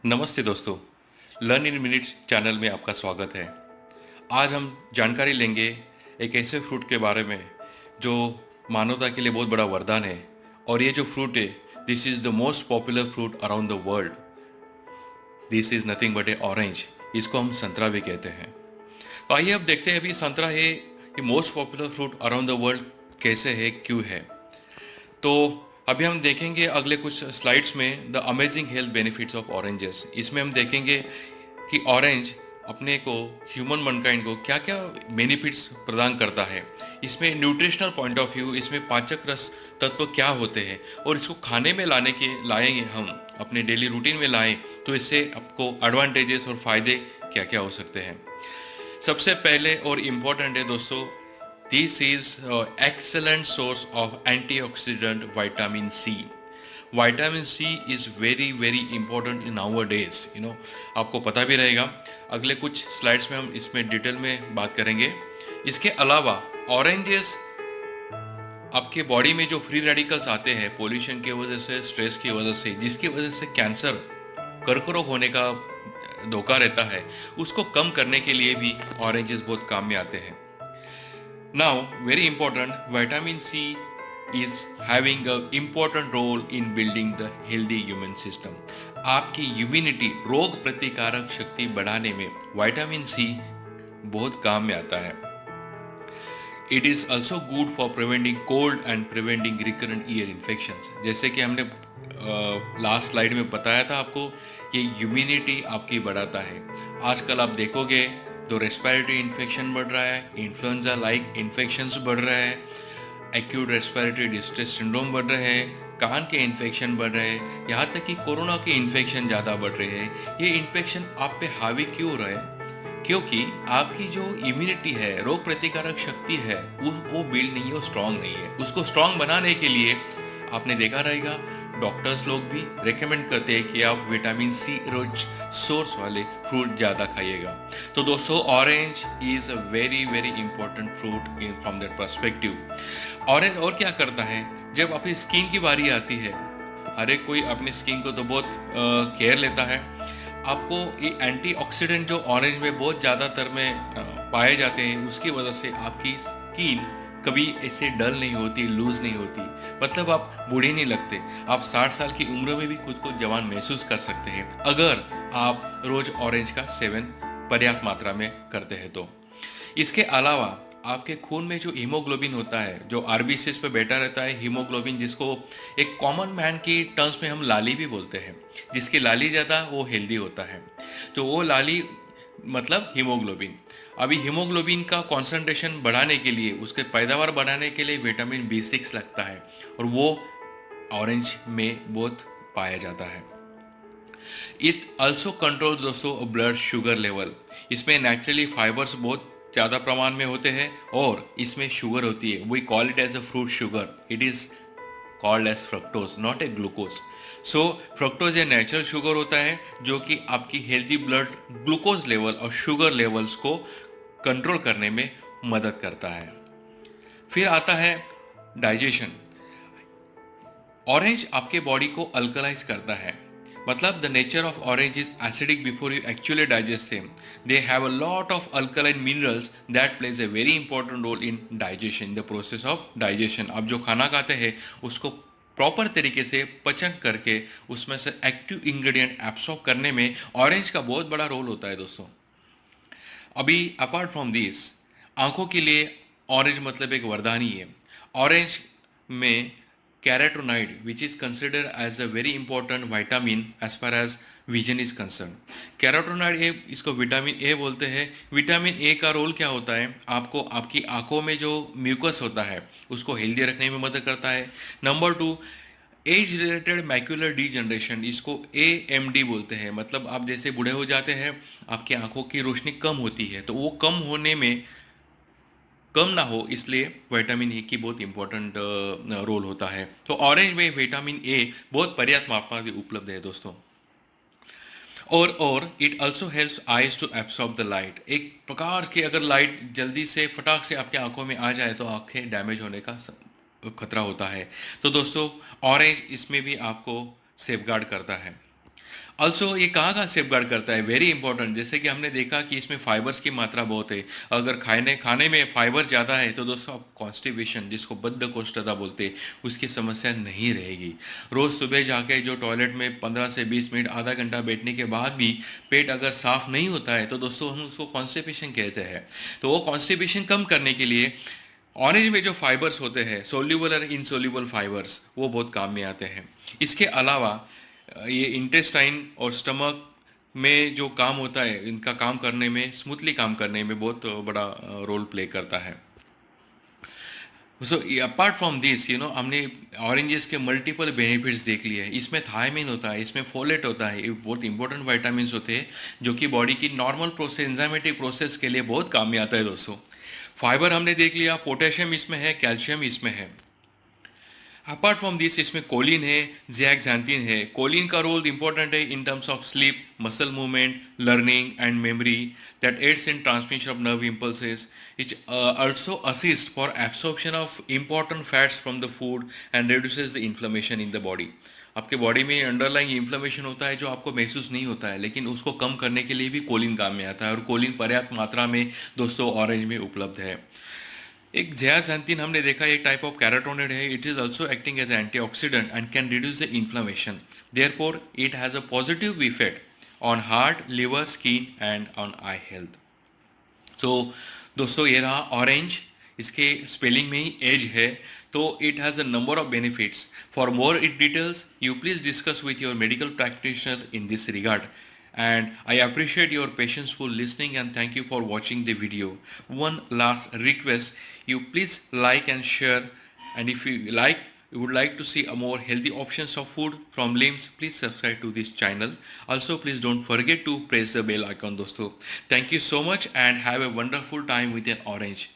नमस्ते दोस्तों। Learn in minutes channel में आपका स्वागत है। आज हम जानकारी लेंगे एक ऐसे फ्रूट के बारे में जो मानवता के लिए बहुत बड़ा वरदान है। और ये जो फ्रूट है, this is the most popular fruit around the world. This is nothing but A orange. इसको हम संतरा भी कहते हैं। तो आइए अब देखते हैं अभी संतरा है ये most popular fruit around the world कैसे है, क्यों है। तो अभी हम देखेंगे अगले कुछ स्लाइड्स में the amazing health benefits of oranges. इसमें हम देखेंगे कि ऑरेंज अपने को ह्यूमन मनकाइंड को क्या क्या बेनिफिट्स प्रदान करता है। इसमें न्यूट्रिशनल पॉइंट ऑफ व्यू, इसमें पाचक रस तत्व क्या होते हैं और इसको खाने में लाएंगे हम अपने डेली रूटीन में लाएं तो इससे आपको एडवांटेजेस और फायदे क्या क्या हो सकते हैं। सबसे पहले और इम्पोर्टेंट है दोस्तों, this is excellent source of antioxidant vitamin C. Vitamin C is very very important in our days, आपको पता भी रहेगा। अगले कुछ स्लाइड्स में हम इसमें डिटेल में बात करेंगे। इसके अलावा ऑरेंजेस आपके बॉडी में जो फ्री रेडिकल्स आते हैं पोल्यूशन की वजह से, स्ट्रेस की वजह से, जिसकी वजह से कैंसर, कर्करोग होने का धोखा रहता है, उसको कम करने के लिए भी ऑरेंजेस बहुत काम में आते हैं। Now very important, vitamin C is having a important role in building the healthy human system। आपकी इम्यूनिटी, रोग प्रतिकारक शक्ति बढ़ाने में विटामिन सी बहुत काम में आता है। It is also good for preventing cold and preventing recurrent year infections. जैसे कि हमने लास्ट स्लाइड में बताया था आपको, ये इम्यूनिटी आपकी बढ़ाता है। आजकल आप देखोगे तो रेस्पिरेटरी इन्फेक्शन बढ़ रहा है, इन्फ्लुएंजा लाइक इन्फेक्शंस बढ़ रहा है, एक्यूट रेस्पिरेटरी डिस्ट्रेस सिंड्रोम बढ़ रहे हैं, कान के इन्फेक्शन बढ़ रहे हैं, यहाँ तक कि कोरोना के इन्फेक्शन ज़्यादा बढ़ रहे हैं। ये इन्फेक्शन आप पे हावी क्यों हो रहा है? क्योंकि आपकी जो इम्यूनिटी है, रोग प्रतिकारक शक्ति है, वो बिल्ड नहीं है, वो स्ट्रांग नहीं है। उसको स्ट्रांग बनाने के लिए आपने देखा रहेगा डॉक्टर्स लोग भी रेकमेंड करते हैं कि आप विटामिन सी रिच सोर्स वाले फ्रूट ज़्यादा खाइएगा। तो दोस्तों, orange is a very very important fruit in from that perspective. Orange और क्या करता है, जब अपनी स्किन की बारी आती है, हर एक कोई अपनी स्किन को तो बहुत केयर लेता है। आपको ये एंटीऑक्सीडेंट जो ऑरेंज में बहुत ज़्यादातर में पाए जाते हैं, उसकी वजह से आपकी स्किन कभी ऐसे डल नहीं होती, लूज नहीं होती, मतलब आप बूढ़े नहीं लगते। आप 60 साल की उम्र में भी खुद को जवान महसूस कर सकते हैं अगर आप रोज ऑरेंज का सेवन पर्याप्त मात्रा में करते हैं तो। इसके अलावा आपके खून में जो हीमोग्लोबिन होता है, जो आरबीसीज पे बैठा रहता है हीमोग्लोबिन, जिसको एक कॉमन मैन की टर्म्स में हम लाली भी बोलते हैं, जिसकी लाली ज़्यादा वो हेल्दी होता है। तो वो लाली मतलब हीमोग्लोबिन। अभी हीमोग्लोबिन का कॉन्सेंट्रेशन बढ़ाने के लिए, उसके पैदावार बढ़ाने के लिए विटामिन B6 लगता है और वो ऑरेंज में बहुत पाया जाता है। इट ऑल्सो कंट्रोल्स दोस्तों ब्लड शुगर लेवल। इसमें नेचुरली फाइबर्स बहुत ज़्यादा प्रमाण में होते हैं और इसमें शुगर होती है। We call it as a fruit sugar. It is called as fructose, not a glucose. So fructose ये नेचुरल शुगर होता है जो कि आपकी हेल्दी ब्लड ग्लूकोज लेवल और शुगर लेवल्स को कंट्रोल करने में मदद करता है। फिर आता है डाइजेशन। ऑरेंज आपके बॉडी को अल्कलाइज करता है, मतलब the nature of orange is acidic before you actually digest them. They have a lot of alkaline minerals that plays a very important role in digestion, the process of digestion. आप जो खाना खाते हैं उसको प्रॉपर तरीके से पचन करके उसमें से एक्टिव इंग्रेडिएंट एब्सॉर्ब करने में ऑरेंज का बहुत बड़ा रोल होता है दोस्तों। अभी अपार्ट फ्रॉम दिस, आंखों के लिए ऑरेंज मतलब एक वरदान ही है। ऑरेंज में carotenoid which is considered as a very important vitamin as far as vision is concern. Carotenoid A, इसको विटामिन ए बोलते हैं। विटामिन ए का रोल क्या होता है, आपको आपकी आंखों में जो म्यूकस होता है उसको हेल्दी रखने में मदद करता है। Number 2, age related macular degeneration, इसको AMD बोलते हैं। मतलब आप जैसे बूढ़े हो जाते हैं, आपकी आंखों की रोशनी कम होती है, तो वो कम होने में कम ना हो इसलिए विटामिन ए की बहुत इंपॉर्टेंट रोल होता है। तो ऑरेंज में विटामिन ए बहुत पर्याप्त मात्रा में उपलब्ध है दोस्तों। और it also helps eyes to absorb the light. एक प्रकार की अगर लाइट जल्दी से फटाक से आपके आंखों में आ जाए तो आंखें डैमेज होने का खतरा होता है। तो दोस्तों, ऑरेंज इसमें भी आपको सेफगार्ड करता है। ऑल्सो ये कहाँ सेफगार्ड करता है, वेरी इंपॉर्टेंट। जैसे कि हमने देखा कि इसमें फाइबर्स की मात्रा बहुत है। अगर खाने खाने में फाइबर ज़्यादा है तो दोस्तों आप कॉन्स्टिपेशन, जिसको बद्धकोष्ठता बोलते हैं, उसकी समस्या नहीं रहेगी। रोज़ सुबह जाके जो टॉयलेट में 15 से 20 मिनट आधा घंटा बैठने के बाद भी पेट अगर साफ नहीं होता है तो दोस्तों हम उसको कॉन्स्टिपेशन कहते हैं। तो वो कॉन्स्टिपेशन कम करने के लिए ऑरेंज में जो फाइबर्स होते हैं, सोल्यूबल और इनसोल्यूबल फाइबर्स, वो बहुत काम में आते हैं। इसके अलावा ये इंटेस्टाइन और स्टमक में जो काम होता है, इनका काम करने में, स्मूथली काम करने में बहुत बड़ा रोल प्ले करता है। सो अपार्ट फ्रॉम दिस, हमने ऑरेंजेस के मल्टीपल बेनिफिट्स देख लिए हैं। इसमें थायमिन होता है, इसमें फोलेट होता है, ये बहुत इंपॉर्टेंट वाइटामिन होते हैं जो कि बॉडी की नॉर्मल प्रोसेस, एंजाइमेटिक प्रोसेस के लिए बहुत काम में आता है दोस्तों। फाइबर हमने देख लिया, पोटेशियम इसमें है, कैल्शियम इसमें है। अपार्ट फ्रॉम दिस इसमें कोलिन है, ज़ैक्सांथिन है। कोलिन का रोल इंपॉर्टेंट है in terms of sleep, muscle movement, learning and memory, that adds in transmission of nerve impulses. It also assists for absorption of important fats from the food and reduces the inflammation in the body. आपके body में underlying inflammation होता है जो आपको महसूस नहीं होता है, लेकिन उसको कम करने के लिए भी कोलिन काम में आता है, और कोलिन पर्याप्त मात्रा में दोस्तों ऑरेंज में उपलब्ध है। एक ज़ैक्सांथिन हमने देखा, एक टाइप ऑफ कैरोटोनिड है। It is also acting as antioxidant and can reduce the inflammation. Therefore it has a positive effect on heart, liver, skin and on eye health. तो दोस्तों ये रहा ऑरेंज, इसके स्पेलिंग में ही एज है। तो it has a number of benefits. For more it details you please discuss with your medical practitioner in this regard, and I appreciate your patience for listening and thank you for watching the video. One last request, you please like and share, and if you would like to see a more healthy options of food from Limbs, please subscribe to this channel. Also please don't forget to press the bell icon दोस्तों। Thank you so much and have a wonderful time with an orange.